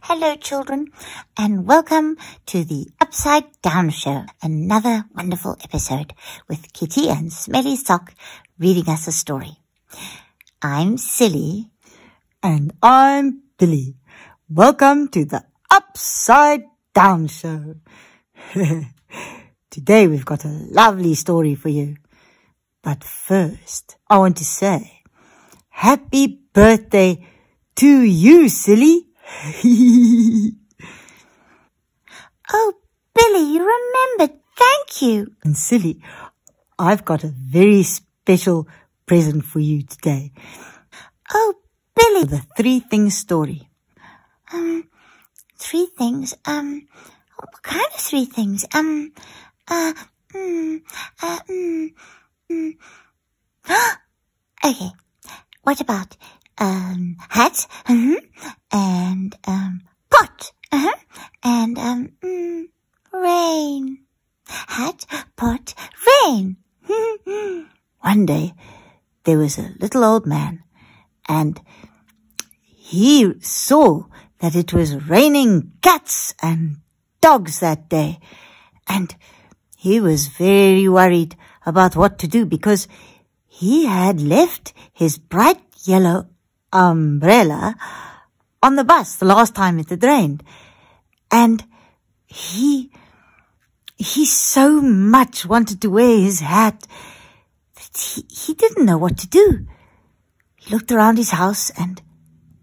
Hello, children, and welcome to the Upside Down Show, another wonderful episode with Kitty and Smelly Sock reading us a story. I'm Silly. And I'm Billy. Welcome to the Upside Down Show. Today we've got a lovely story for you. But first, I want to say, happy birthday to you, Silly. Oh, Billy, you remembered. Thank you. And Silly, I've got a very special present for you today. Oh, Billy. The 3 things story. 3 things. What kind of 3 things? Okay. What about hat? And pot. And rain. Hat, pot, rain. One day there was a little old man, and he saw that it was raining cats and dogs that day, and he was very worried about what to do because he had left his bright yellow umbrella on the bus the last time it had rained, and he so much wanted to wear his hat that he didn't know what to do. He looked around his house, and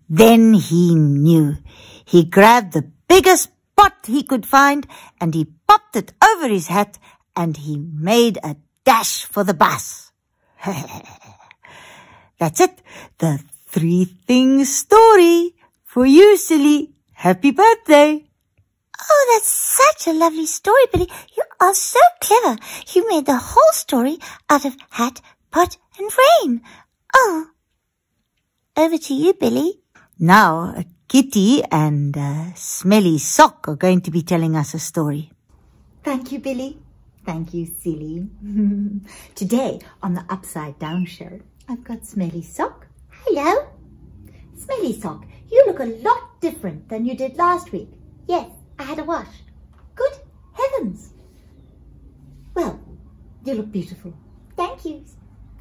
then he knew. He grabbed the biggest pot he could find, and he popped it over his hat, and he made a dash for the bus. That's it. The 3 things story for you, Silly. Happy birthday. Oh, that's such a lovely story, Billy. You are so clever. You made the whole story out of hat, pot, and rain. Oh, over to you, Billy. Now, Kitty and Smelly Sock are going to be telling us a story. Thank you, Billy. Thank you, Silly. Today on the Upside Down Show, I've got Smelly Sock. Hello. Smelly Sock, you look a lot different than you did last week. Yes, I had a wash. Good heavens. Well, you look beautiful. Thank you.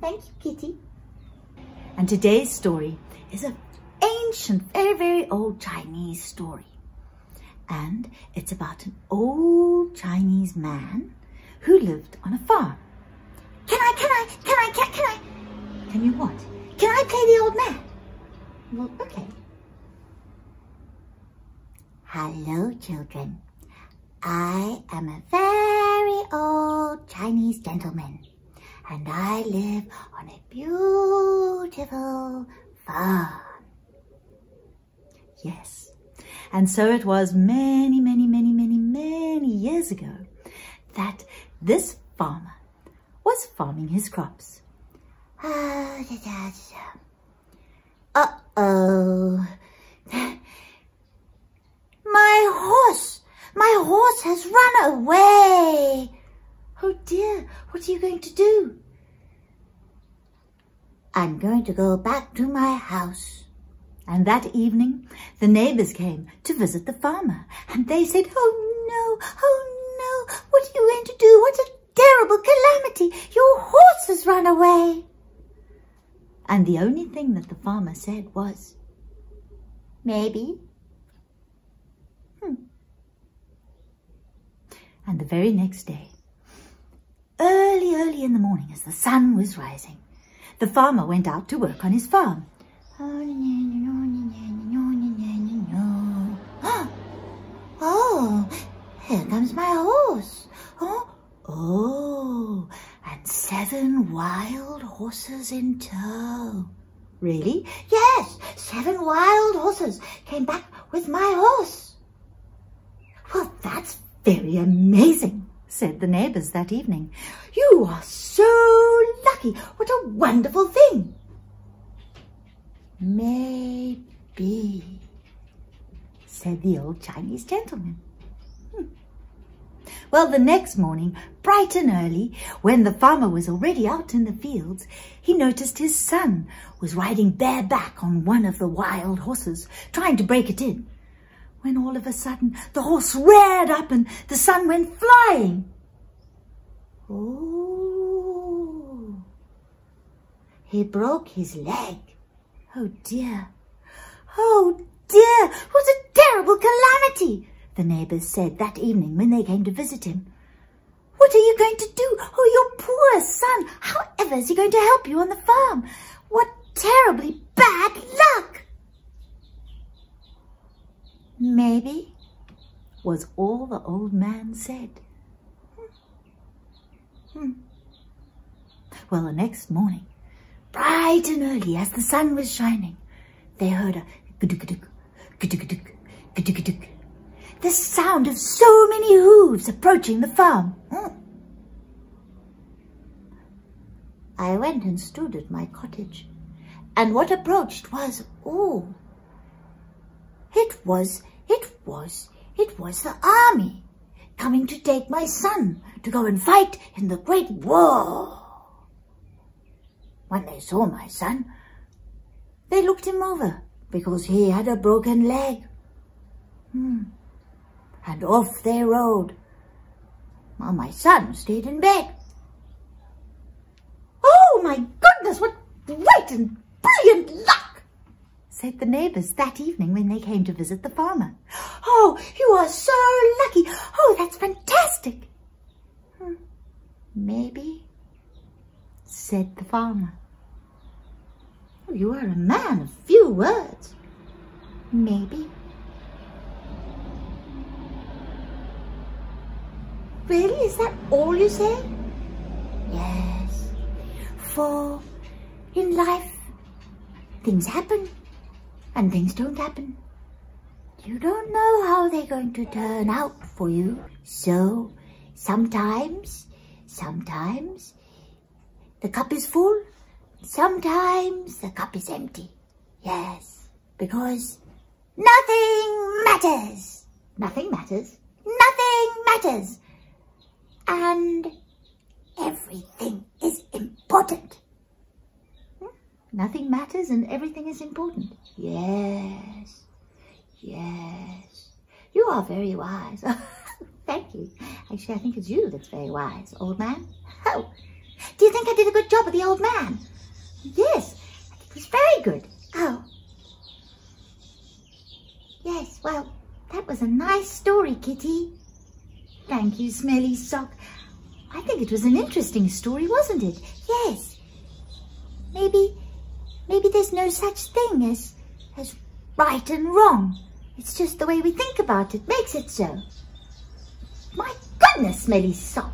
Thank you, Kitty. And today's story is an ancient, very, very old Chinese story. And it's about an old Chinese man who lived on a farm. Can you what? Can I play the old man? Well, okay. Hello, children. I am a very old Chinese gentleman, and I live on a beautiful farm. Yes, and so it was many, many, many, many, many years ago that this farmer was farming his crops. Uh-oh. My horse has run away. Oh dear, what are you going to do? I'm going to go back to my house. And that evening, the neighbors came to visit the farmer, and they said, oh no, what are you going to do? What a terrible calamity. Your horse has run away. And the only thing that the farmer said was, maybe. And the very next day, early in the morning as the sun was rising, the farmer went out to work on his farm. Oh, here comes my horse. Oh, and 7 wild horses in tow. Really? Yes, 7 wild horses came back with my horse. Well, that's very amazing, said the neighbors that evening. You are so lucky. What a wonderful thing. Maybe, said the old Chinese gentleman. Well, the next morning, bright and early, when the farmer was already out in the fields, he noticed his son was riding bareback on one of the wild horses, trying to break it in. when all of a sudden the horse reared up and the sun went flying. Oh, he broke his leg. Oh dear, oh dear, it was a terrible calamity, the neighbours said that evening when they came to visit him. What are you going to do? Oh, your poor son, however is he going to help you on the farm? What terribly bad luck! Maybe, was all the old man said. Well, the next morning, bright and early as the sun was shining, they heard a guduk-guduk, guduk-guduk, guduk-guduk, the sound of so many hooves approaching the farm. I went and stood at my cottage, and what approached was, it was the army coming to take my son to go and fight in the great war. When they saw my son, they looked him over because he had a broken leg. And off they rode, while my son stayed in bed. Oh my goodness, what great and brilliant luck, said the neighbours that evening when they came to visit the farmer. Oh, you are so lucky. Oh, that's fantastic. Maybe, said the farmer. Oh, you are a man of few words. Maybe. Really, is that all you say? Yes, for in life, things happen and things don't happen. You don't know how they're going to turn out for you. So sometimes the cup is full, sometimes the cup is empty. Yes, because nothing matters. Nothing matters. Nothing matters. And everything is important. Nothing matters and everything is important. Yes, yes. You are very wise. Thank you. Actually, I think it's you that's very wise, old man. Oh, do you think I did a good job of the old man? Yes, I think it was very good. Oh. Yes, well, that was a nice story, Kitty. Thank you, Smelly Sock. I think it was an interesting story, wasn't it? Yes. Maybe there's no such thing as right and wrong. It's just the way we think about it makes it so. My goodness, Smelly Sock,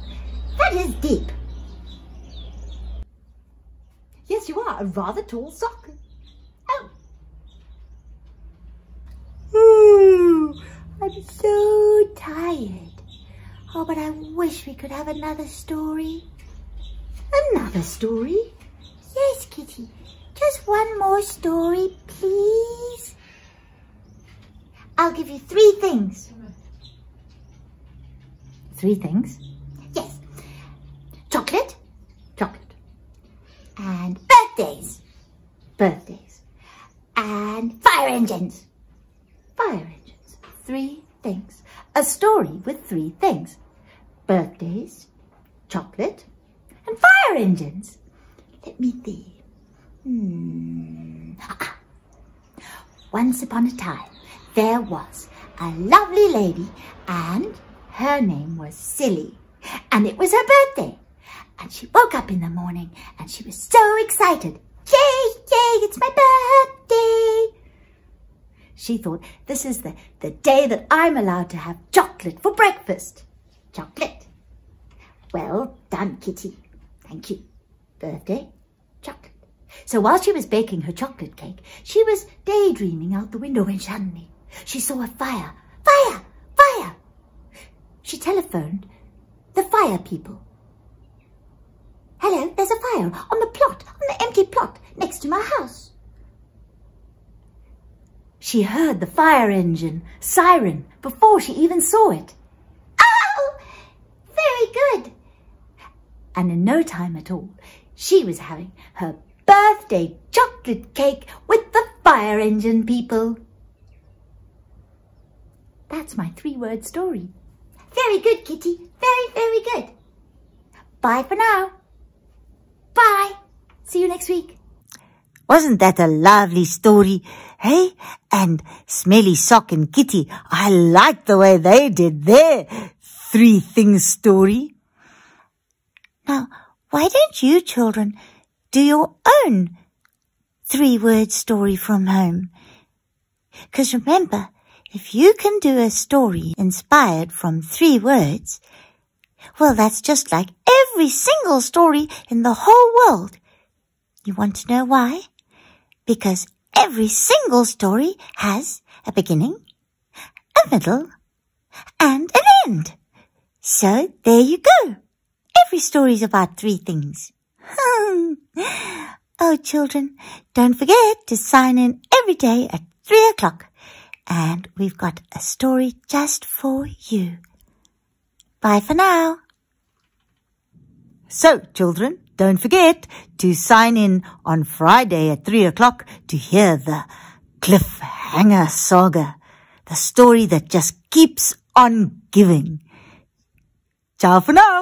that is deep. Yes, you are a rather tall sock. Oh. Ooh, I'm so tired. Oh, but I wish we could have another story. Another story? Yes, Kitty. Just one more story, please. I'll give you 3 things. 3 things? Yes. Chocolate. Chocolate. And birthdays. Birthdays. And fire engines. Fire engines. 3 things. A story with 3 things. Birthdays, chocolate, and fire engines. Let me see. Once upon a time, there was a lovely lady, and her name was Silly, and it was her birthday. And she woke up in the morning, and she was so excited. Yay, yay, it's my birthday. She thought, this is the day that I'm allowed to have chocolate for breakfast. Chocolate. Well done, Kitty. Thank you. Birthday, chocolate. So while she was baking her chocolate cake, she was daydreaming out the window when suddenly she saw a fire. Fire! Fire! She telephoned the fire people. Hello, there's a fire on the empty plot next to my house. She heard the fire engine siren before she even saw it. Oh, very good. And in no time at all, she was having her birthday chocolate cake with the fire engine people. That's my 3-word story. Very good, Kitty. Very, very good. Bye for now. Bye. See you next week. Wasn't that a lovely story? Hey? And Smelly Sock and Kitty, I like the way they did their 3 things story. Now, why don't you children do your own 3-word story from home? 'Cause remember, if you can do a story inspired from 3 words, well, that's just like every single story in the whole world. You want to know why? Because every single story has a beginning, a middle, and an end. So there you go. Every story is about 3 things. Oh, children, don't forget to sign in every day at 3 o'clock. And we've got a story just for you. Bye for now. So, children, don't forget to sign in on Friday at 3 o'clock to hear the Cliffhanger Saga, the story that just keeps on giving. Ciao for now.